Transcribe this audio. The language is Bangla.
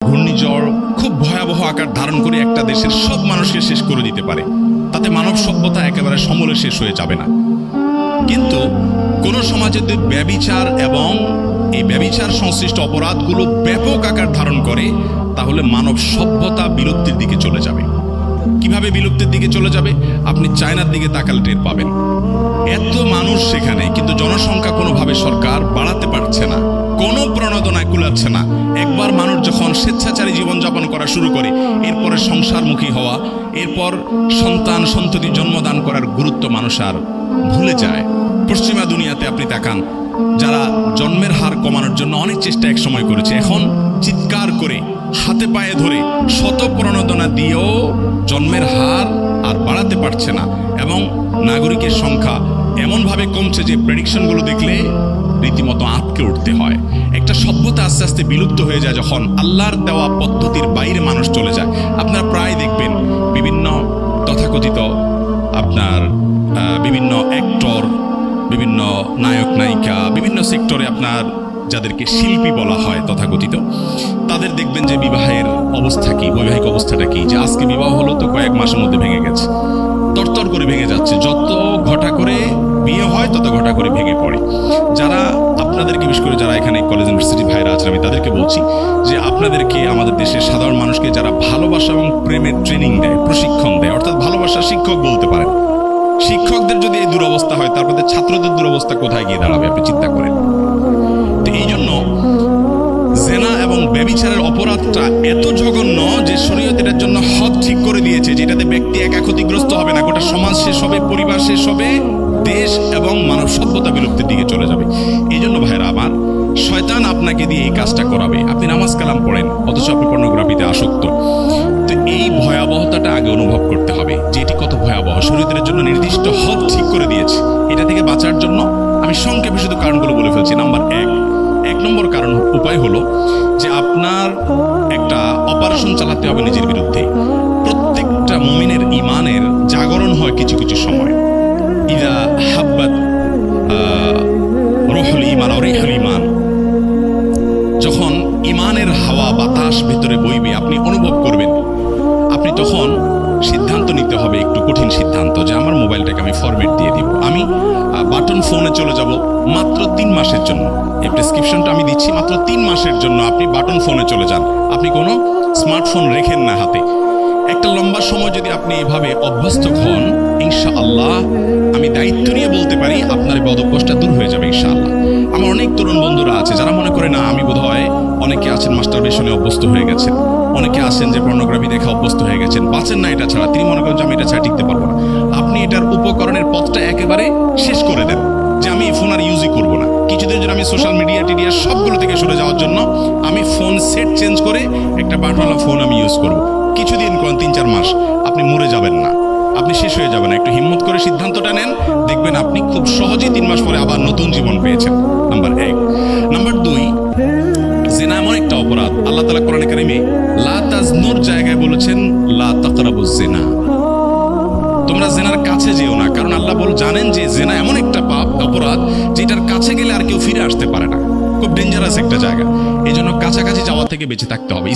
ঘূর্ণিঝড় খুব ভয়াবহ আকার ধারণ করে একটা দেশের সব মানুষকে শেষ করে দিতে পারে, তাতে মানব সভ্যতা একেবারে সমূলে শেষ হয়ে যাবে না। কিন্তু কোন সমাজে যদি ব্যভিচার এবং এই ব্যভিচার সংশ্লিষ্ট অপরাধগুলো ব্যাপক আকার ধারণ করে, তাহলে মানব সভ্যতা বিলুপ্তির দিকে চলে যাবে। কিভাবে বিলুপ্তির দিকে চলে যাবে? আপনি চায়নার দিকে তাকালে টের পাবেন। এত মানুষ সেখানে, কিন্তু জনসংখ্যা কোনোভাবে সরকার বাড়াতে পারছে না, কোনো প্রণোদনায় কুলাচ্ছে না। একবার মানুষ যখন স্বেচ্ছাচারী জীবনযাপন করা শুরু করে, এরপরে সংসারমুখী হওয়া, এরপর সন্তান সন্ততি জন্মদান করার গুরুত্ব মানুষ আর ভুলে যায়। পশ্চিমা দুনিয়াতে আপনি তাকান, যারা জন্মের হার কমানোর জন্য অনেক চেষ্টা এক সময় করেছে, এখন চিৎকার করে হাতে পায়ে ধরে শত প্রণোদনা দিয়েও জন্মের হার আর বাড়াতে পারছে না, এবং নাগরিকের সংখ্যা এমনভাবে কমছে যে প্রেডিকশনগুলো দেখলে রীতিমতো আটকে উঠতে হয়। একটা সভ্যতা আস্তে আস্তে বিলুপ্ত হয়ে যায় যখন আল্লাহর দেওয়া পদ্ধতির বাইরে মানুষ চলে যায়। আপনারা প্রায় দেখবেন বিভিন্ন তথাকথিত আপনার বিভিন্ন অ্যাক্টর, বিভিন্ন নায়ক নায়িকা, বিভিন্ন সেক্টরে আপনার যাদেরকে শিল্পী বলা হয় তথাকথিত, তাদের দেখবেন যে বিবাহের অবস্থা কি, বৈবাহিক অবস্থাটা কি, যে আজকে বিবাহ হলো তো কয়েক মাসের মধ্যে ভেঙে গেছে, তরতর করে ভেঙে যাচ্ছে। যত ঘটা করে বিয়ে হয় তত ঘটা করে ভেঙে পড়ে। যারা আপনাদেরকে, বিশেষ করে যারা এখানে কলেজ ইউনিভার্সিটি ভাইরা আছেন, আমি তাদেরকে বলছি যে আপনাদেরকে, আমাদের দেশের সাধারণ মানুষকে যারা ভালোবাসা এবং প্রেমের ট্রেনিং দেয়, প্রশিক্ষণ দেয়, অর্থাৎ ভালোবাসা শিক্ষক বলতে পারেন, শিক্ষকদের যদি এই দুরবস্থা হয়, তারপরে ছাত্রদের দুরবস্থা কোথায় গিয়ে দাঁড়াবে আপনি চিন্তা করেন। তো এই জন্য জেনা এবং ব্যভিচারের অপরাধটা এত জঘন্য যে শরীয়ত এটার জন্য হদ ঠিক করে দিয়েছে, যেটাতে ব্যক্তি একা ক্ষতিগ্রস্ত হবে না, গোটা সমাজ শেষ হবে, পরিবার শেষ হবে, দেশ এবং মানব সভ্যতা বিলুপ্তির দিকে চলে যাবে। এই জন্য ভাইরা আমার, শয়তান আপনাকে দিয়ে এই কাজটা করাবে। আপনি নামাজ কালাম পড়েন, অথচ আপনি পর্নোগ্রাফিতে আসক্ত। তো এই ভয়াবহতাটা আগে অনুভব করতে হবে যে এটি কত ভয়াবহ। শরীয়তের জন্য নির্দিষ্ট হদ ঠিক করে দিয়েছে। এটা থেকে বাঁচার জন্য আমি সংক্ষেপে শুধু কারণগুলো বলে ফেলছি। নাম্বার এক নম্বর কারণ, উপায় হলো যে আপনার একটা অপারেশন চালাতে হবে নিজের বিরুদ্ধে। প্রত্যেকটা মুমিনের ইমানের জাগরণ হয় কিছু কিছু সময়। ইদা হাব্বাত রুহুল ঈমান ও রিহুল ঈমান, যখন ইমানের হাওয়া বাতাস ভেতরে বইবে, আপনি অনুভব করবেন, আপনি তখন সিদ্ধান্ত নিতে হবে, একটু কঠিন সিদ্ধান্ত, যে আমার মোবাইলটাকে আমি ফরম্যাট দিয়ে দিব, আমি বাটন ফোনে চলে যাব মাত্র 3 মাসের জন্য। এই প্রেসক্রিপশনটা আমি দিচ্ছি, মাত্র 3 মাসের জন্য আপনি বাটন ফোনে চলে যান। আপনি কোনো স্মার্টফোন রেখেন না হাতে। একটা লম্বা সময় যদি আপনি এভাবে অভ্যস্ত হন, ইনশাআল্লাহ আমি দায়িত্ব নিয়ে বলতে পারি আপনার বদভ্যাসটা দূর হয়ে যাবে ইনশাআল্লাহ। আমার অনেক তরুণ বন্ধুরা আছে যারা মনে করে, না আমি বোধহয়, অনেকে আছেন মাস্টারবেশনে অভ্যস্ত হয়ে গেছেন, অনেকে আছেন যে পর্নোগ্রাফি দেখে অভ্যস্ত হয়ে গেছেন, বাঁচেন না এটা ছাড়া। তিনি মনে করেন যে আমি এটা ছাড়া টিকতে পারবো না। আপনি এটার উপকরণের পথটা একেবারে শেষ করে দেন, যে আমি এই ফোন আর ইউজই করবো না। কিছুদিনের জন্য আমি সোশ্যাল মিডিয়া টিডিয়া সবগুলো থেকে সরে যাওয়ার জন্য আমি ফোন সেট চেঞ্জ করে একটা বাটনওয়ালা ফোন আমি ইউজ করবো। কিছুদিন করেন, 3-4 মাস, আপনি মরে যাবেন না, আপনি শেষ হয়ে যাবেন। একটু হিম্মত করে সিদ্ধান্তটা নেন, দেখবেন আপনি খুব সহজেই 3 মাস পরে আবার নতুন জীবন পেয়েছেন। নাম্বার 1। নাম্বার 2, জিনা এমন একটা অপরাধ, আল্লাহ তাআলা কোরআনে কারিমে লা তাজনুর জায়গায় বলেছেন লা তাকরাবুজ জিনা, তোমরা জিনার কাছে যেও না। কারণ আল্লাহ জানেন যে জিনা এমন একটা পাপ, অপরাধ, যেটার কাছে গেলে আর কেউ ফিরে আসতে পারে না, খুব ডেঞ্জারাস একটা জায়গা। এই জন্য কাছাকাছি যাওয়া থেকে বেঁচে থাকতে হবে।